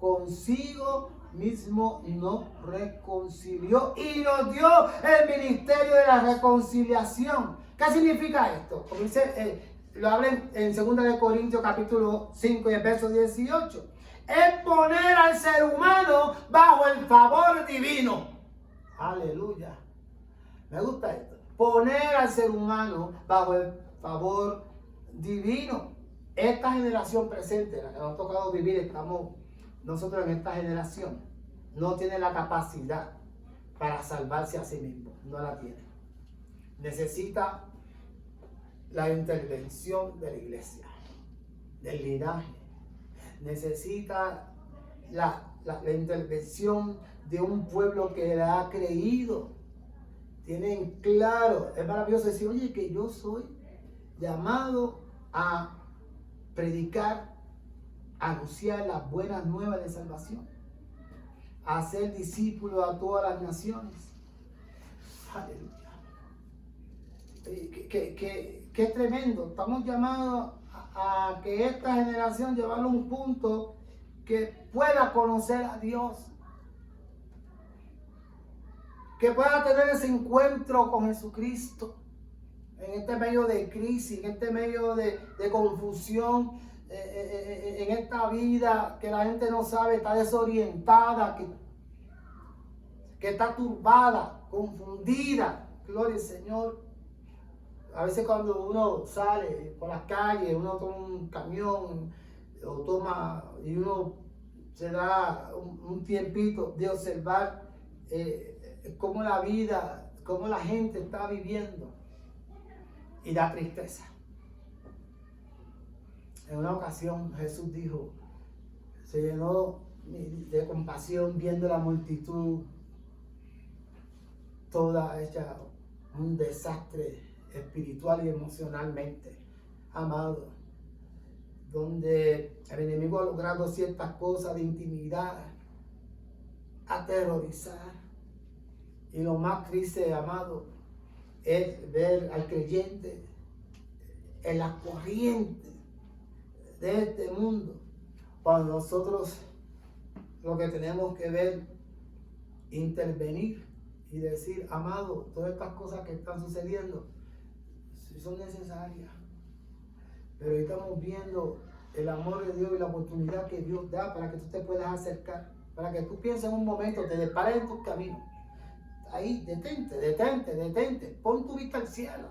Speaker 1: consigo mismo nos reconcilió y nos dio el ministerio de la reconciliación. ¿Qué significa esto? Como dice, lo habla en 2 Corintios capítulo 5 y el verso 18. Es poner al ser humano bajo el favor divino. Aleluya. Me gusta esto. Poner al ser humano bajo el favor divino. Esta generación presente, la que nos ha tocado vivir, estamos nosotros en esta generación, no tiene la capacidad para salvarse a sí mismo. No la tiene. Necesita la intervención de la iglesia, del linaje. Necesita la intervención de un pueblo que le ha creído. Tienen claro, es maravilloso decir, oye, que yo soy llamado a predicar, a anunciar las buenas nuevas de salvación, a ser discípulo a todas las naciones. Aleluya. Qué tremendo. Estamos llamados a que esta generación llevarlo a un punto que pueda conocer a Dios, que pueda tener ese encuentro con Jesucristo en este medio de crisis, en este medio de confusión, en esta vida que la gente no sabe, está desorientada, que está turbada, confundida. Gloria al Señor. A veces cuando uno sale por las calles, uno toma un camión y uno se da un tiempito de observar cómo la vida, cómo la gente está viviendo, y da tristeza. En una ocasión Jesús dijo, se llenó de compasión viendo la multitud toda hecha un desastre espiritual y emocionalmente, amado, donde el enemigo ha logrado ciertas cosas de intimidad, aterrorizar. Y lo más triste, amado, es ver al creyente en la corriente de este mundo, cuando nosotros lo que tenemos que ver, intervenir y decir, amado, todas estas cosas que están sucediendo son necesarias, pero hoy estamos viendo el amor de Dios y la oportunidad que Dios da para que tú te puedas acercar, para que tú pienses en un momento, te depares en tus caminos. Ahí, detente, pon tu vista al cielo,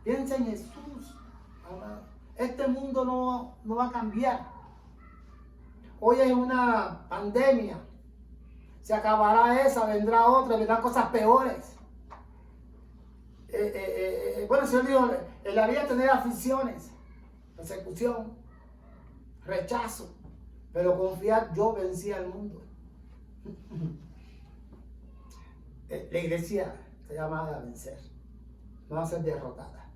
Speaker 1: piensa en Jesús, amado. Este mundo no va a cambiar. Hoy hay una pandemia, se acabará esa, vendrá otra, vendrán cosas peores. Bueno, el Señor dijo, en la vida tener aflicciones, persecución, rechazo, pero confiar, yo vencí al mundo. La iglesia está llamada a vencer, no a ser derrotada.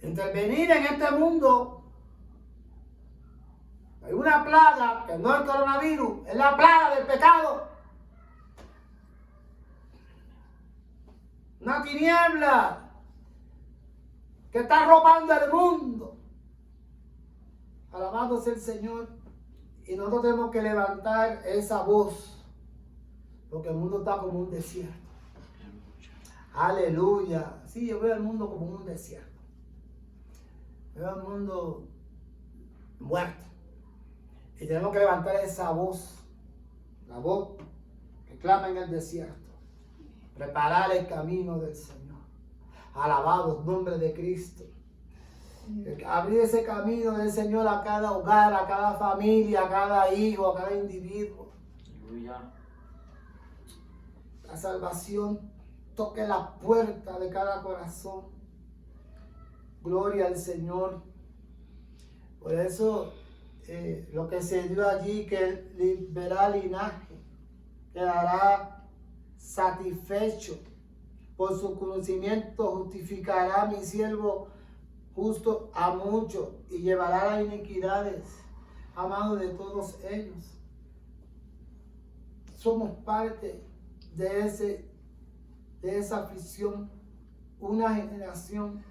Speaker 1: Intervenir en este mundo. Hay una plaga que no es el coronavirus, es la plaga del pecado. Una tiniebla que está arropando el mundo. Alabado sea el Señor. Y nosotros tenemos que levantar esa voz, porque el mundo está como un desierto. Aleluya. Sí, yo veo el mundo como un desierto. Veo el mundo muerto. Y tenemos que levantar esa voz, la voz que clama en el desierto. Preparar el camino del Señor. Alabado el nombre de Cristo. Abrir ese camino del Señor a cada hogar, a cada familia, a cada hijo, a cada individuo.
Speaker 3: Aleluya.
Speaker 1: La salvación toque la puerta de cada corazón. Gloria al Señor. Por eso lo que se dio allí, que verá linaje, quedará satisfecho. Por su conocimiento justificará mi siervo justo a muchos y llevará las iniquidades, amado, de todos ellos. Somos parte de esa aflicción, una generación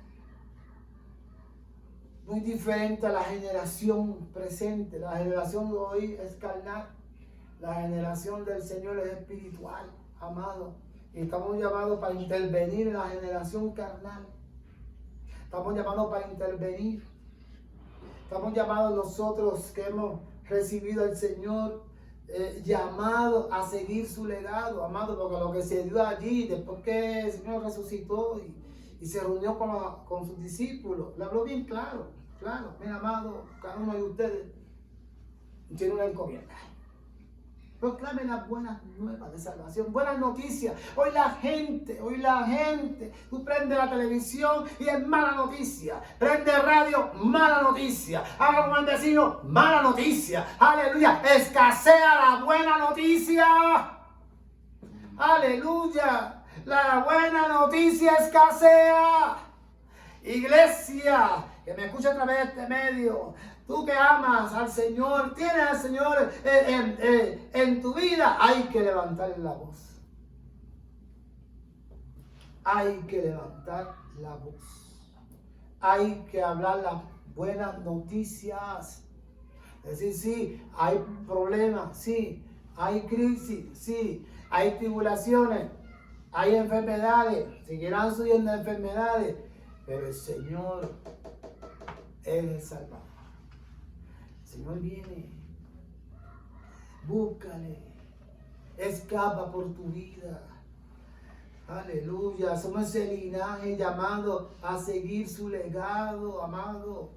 Speaker 1: muy diferente a la generación presente. La generación de hoy es carnal. La generación del Señor es espiritual, amado. Y estamos llamados para intervenir en la generación carnal. Estamos llamados para intervenir. Estamos llamados nosotros que hemos recibido al Señor, llamados a seguir su legado, amado, porque lo que se dio allí, después que el Señor resucitó y se reunió con sus discípulos, le habló bien claro. Mira, amado, cada uno de ustedes tiene una encomienda. Proclamen las buenas nuevas de salvación, buenas noticias. Hoy la gente, tú prendes la televisión y es mala noticia. Prende radio, mala noticia. Habla con el vecino, mala noticia. Aleluya, escasea la buena noticia. Aleluya, la buena noticia escasea. Iglesia, que me escucha a través de este medio, tú que amas al Señor, tienes al Señor en tu vida, hay que levantar la voz. Hay que levantar la voz. Hay que hablar las buenas noticias. Es decir, sí, hay problemas, sí, hay crisis, sí, hay tribulaciones, hay enfermedades, seguirán subiendo enfermedades, pero el Señor es el Salvador. El Señor viene, búscale, escapa por tu vida. Aleluya, somos ese linaje llamado a seguir su legado, amado.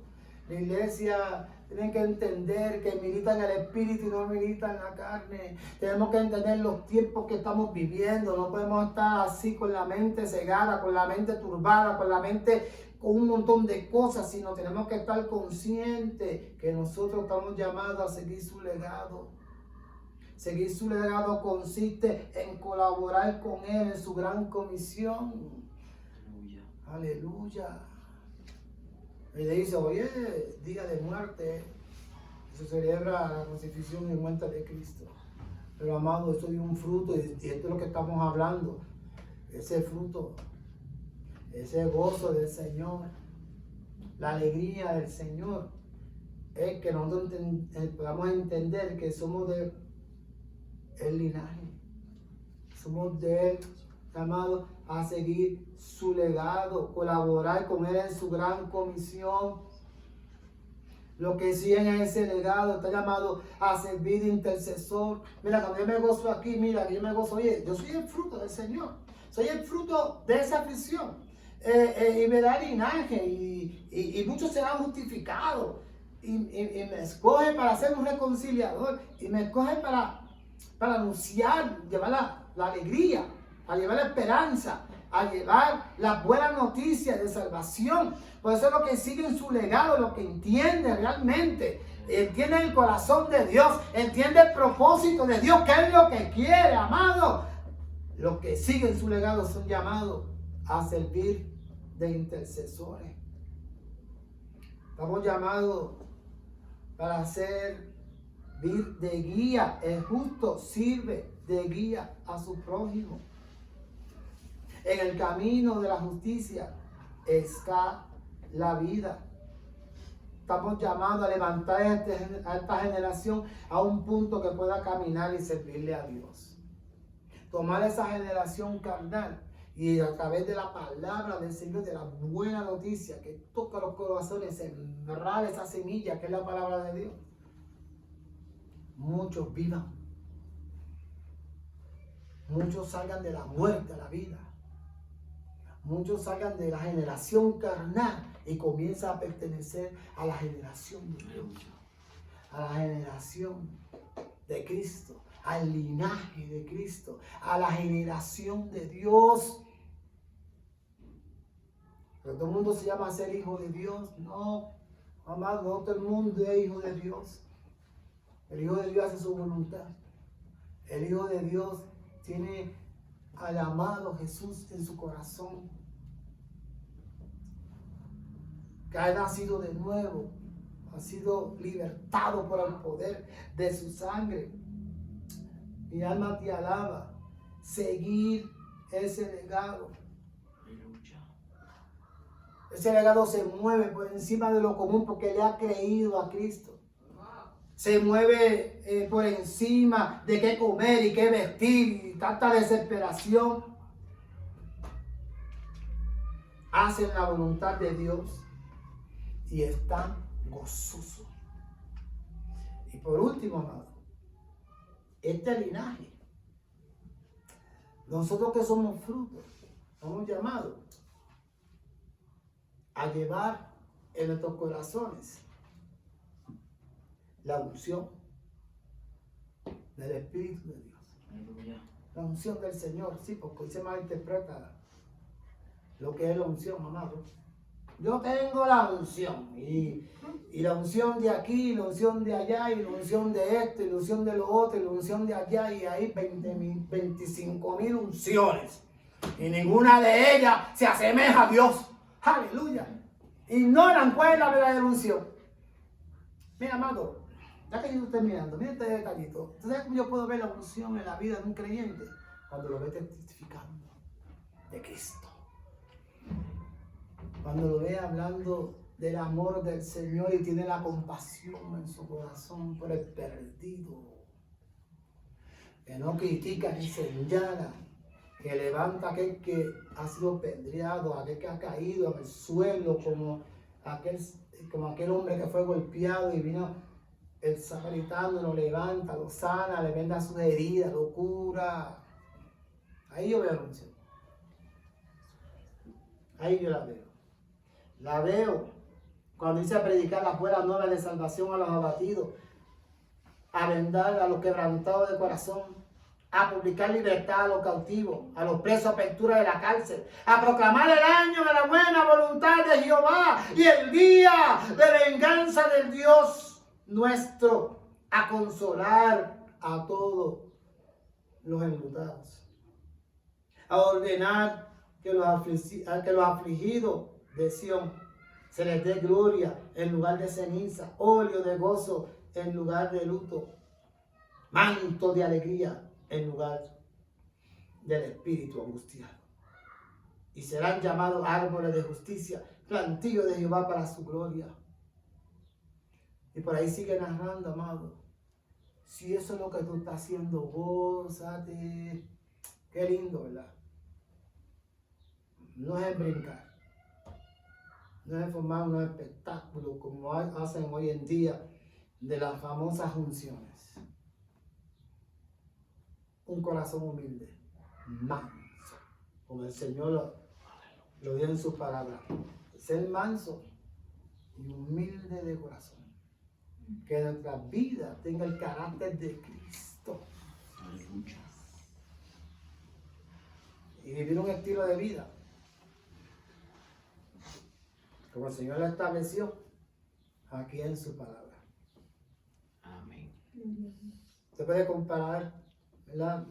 Speaker 1: La iglesia tiene que entender que milita en el espíritu y no milita en la carne. Tenemos que entender los tiempos que estamos viviendo. No podemos estar así con la mente cegada, con la mente turbada, con la mente con un montón de cosas, sino tenemos que estar conscientes que nosotros estamos llamados a seguir su legado. Seguir su legado consiste en colaborar con Él en su gran comisión. Aleluya. Y le dice, oye, día de muerte, se celebra la crucifixión y muerte de Cristo. Pero amado, esto dio un fruto y esto es lo que estamos hablando. Ese fruto, ese gozo del Señor, la alegría del Señor, es que nosotros podamos entender que somos de el linaje, somos de Él, llamados a seguir su legado, colaborar con Él en su gran comisión. Los que siguen ese legado están llamados a servir de intercesor. Mira, cuando yo me gozo aquí, mira, yo me gozo, oye, yo soy el fruto del Señor, soy el fruto de esa aflicción. Y me da linaje y muchos serán justificados. Y me escoge para ser un reconciliador, y me escoge para anunciar, llevar la alegría, a llevar la esperanza, a llevar las buenas noticias de salvación. Por eso es lo que siguen su legado, lo que entiende realmente, entiende el corazón de Dios, entiende el propósito de Dios, que es lo que quiere, amado. Los que siguen su legado son llamados a servir de intercesores. Estamos llamados para servir de guía. El justo sirve de guía a su prójimo. En el camino de la justicia está la vida. Estamos llamados a levantar a esta generación a un punto que pueda caminar y servirle a Dios. Tomar esa generación carnal y a través de la palabra del Señor, de la buena noticia que toca los corazones, sembrar esa semilla que es la palabra de Dios. Muchos vivan. Muchos salgan de la muerte a la vida. Muchos salgan de la generación carnal y comienzan a pertenecer a la generación de Dios. A la generación de Cristo. Al linaje de Cristo. A la generación de Dios. Pero todo el mundo se llama ser hijo de Dios. No, amado, no todo el mundo es hijo de Dios. El Hijo de Dios hace su voluntad. El Hijo de Dios tiene al amado Jesús en su corazón. Que ha nacido de nuevo. Ha sido libertado por el poder de su sangre. Mi alma te alaba. Seguir ese legado. Ese legado se mueve por encima de lo común porque le ha creído a Cristo. Se mueve por encima de qué comer y qué vestir y tanta desesperación. Hacen la voluntad de Dios y están gozosos. Y por último, amado, este linaje, nosotros que somos frutos, somos llamados a llevar en nuestros corazones la unción del Espíritu de Dios.
Speaker 3: Aleluya.
Speaker 1: La unción del Señor, sí, porque hoy se malinterpreta lo que es la unción, amado. Yo tengo la unción y la unción de aquí, y la unción de allá, y la unción de esto, y la unción de lo otro, y la unción de allá, y hay 25,000 unciones. Y ninguna de ellas se asemeja a Dios. Aleluya. Ignoran cuál es la verdadera unción. Mira, amado, ya que yo estoy mirando, mira este detallito. ¿Tú sabes cómo yo puedo ver la unción en la vida de un creyente? Cuando lo ve testificando de Cristo. Cuando lo ve hablando del amor del Señor y tiene la compasión en su corazón por el perdido. Que no critica ni señala. Que levanta a aquel que ha sido pedreado, a aquel que ha caído en el suelo, como aquel hombre que fue golpeado y vino el samaritano, lo levanta, lo sana, le venda sus heridas, lo cura. Ahí yo veo la unción. Ahí yo la veo. La veo cuando dice a predicar las buenas nuevas de salvación a los abatidos, a vendar a los quebrantados de corazón, a publicar libertad a los cautivos, a los presos, apertura de la cárcel, a proclamar el año de la buena voluntad de Jehová y el día de venganza del Dios nuestro, a consolar a todos los enlutados, a ordenar que los afligidos de Sión se les dé gloria en lugar de ceniza, óleo de gozo en lugar de luto, manto de alegría en lugar del espíritu angustiado. Y serán llamados árboles de justicia, plantío de Jehová para su gloria. Y por ahí sigue narrando, amado. Si eso es lo que tú estás haciendo, gózate. Qué lindo, ¿verdad? No es brincar. No es formar un espectáculo como hacen hoy en día de las famosas unciones. Un corazón humilde, manso, como el Señor lo dio en su palabra. Ser manso y humilde de corazón. Que nuestra vida tenga el carácter de Cristo.
Speaker 3: Aleluya.
Speaker 1: Y vivir un estilo de vida como el Señor lo estableció aquí en su palabra.
Speaker 3: Amén.
Speaker 1: Se puede comparar, ¿verdad?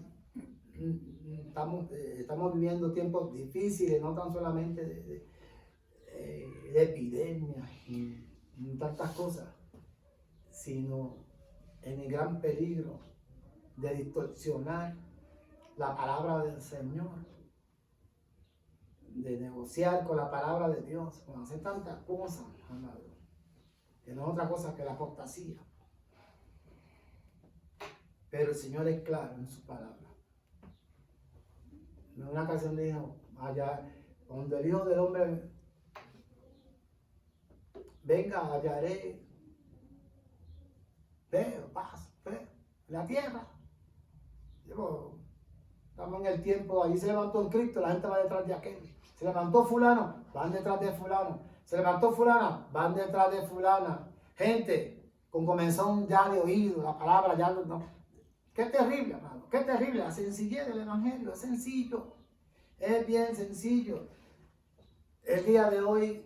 Speaker 1: Estamos viviendo tiempos difíciles, no tan solamente de epidemias y tantas cosas, sino en el gran peligro de distorsionar la palabra del Señor, de negociar con la palabra de Dios, con hacer tantas cosas, amado, que no es otra cosa que la apostasía. Pero el Señor es claro en su palabra. En una ocasión dijo, allá donde el Hijo del Hombre venga, hallaré paz, fe, en la tierra. Digo, estamos en el tiempo, allí se levantó un Cristo, la gente va detrás de aquel. Se levantó fulano, van detrás de fulano. Se levantó fulana, van detrás de fulana. Gente con comezón ya de oído, la palabra ya no. Qué terrible, amado, qué terrible. La sencillez del Evangelio, es sencillo. Es bien sencillo. El día de hoy,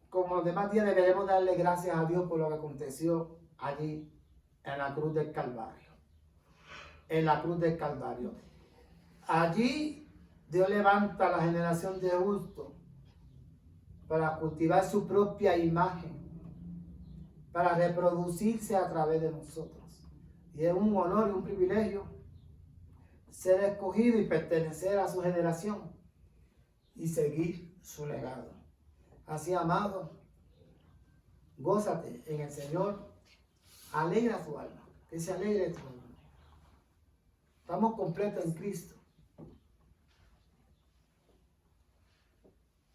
Speaker 1: como los demás días, deberemos darle gracias a Dios por lo que aconteció allí en la cruz del Calvario. En la cruz del Calvario. Allí Dios levanta a la generación de justos para cultivar su propia imagen, para reproducirse a través de nosotros. Y es un honor y un privilegio ser escogido y pertenecer a su generación. y seguir su legado. Así, amado, gózate en el Señor, alegra tu alma, que se alegre tu alma. Estamos completos en Cristo.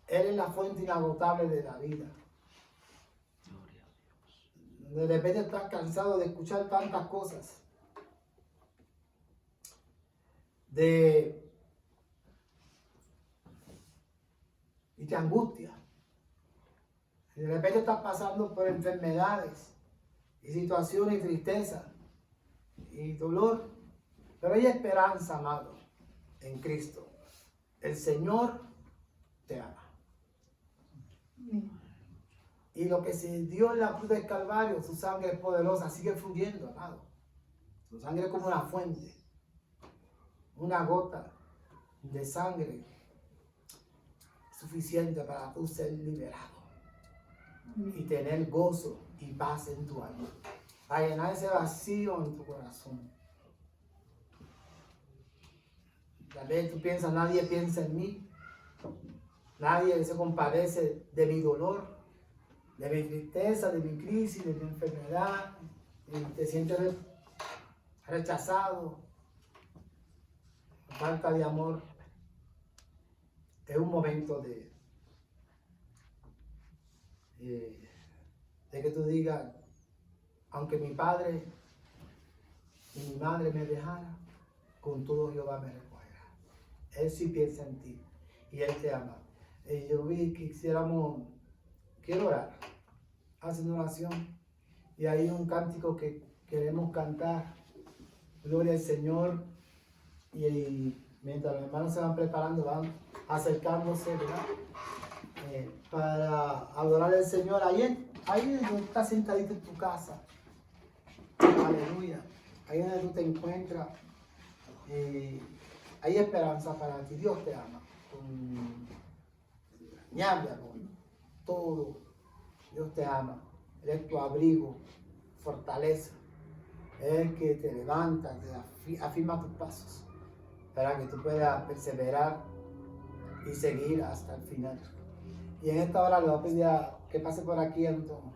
Speaker 1: Él es la fuente inagotable de la vida.
Speaker 3: Gloria a Dios.
Speaker 1: De repente estás cansado de escuchar tantas cosas. Y te angustia. De repente estás pasando por enfermedades y situaciones y tristeza y dolor. Pero hay esperanza, amado, en Cristo. El Señor te ama. Y lo que se dio en la cruz del Calvario, su sangre es poderosa, sigue fluyendo, amado. Su sangre es como una fuente. Una gota de sangre suficiente para tú ser liberado y tener gozo y paz en tu alma, para llenar ese vacío en tu corazón. Tal vez tú piensas, nadie piensa en mí, nadie se compadece de mi dolor, de mi tristeza, de mi crisis, de mi enfermedad, y te sientes rechazado, falta de amor. Es un momento de que tú digas, aunque mi padre y mi madre me dejaran, con todo Jehová me recogerá. Él sí piensa en ti y Él te ama. Yo vi que quiero orar, hacer una oración, y hay un cántico que queremos cantar, gloria al Señor, y mientras los hermanos se van preparando, van acercándose, ¿verdad? Para adorar al Señor. Ahí donde estás sentadito en tu casa, aleluya, ahí donde tú te encuentras, hay esperanza para ti. Dios te ama con entrañable amor, todo. Dios te ama, Él es tu abrigo, fortaleza, es el que te levanta, te afirma tus pasos, para que tú puedas perseverar y seguir hasta el final. Y en esta hora le voy a pedir que pase por aquí, Antonio.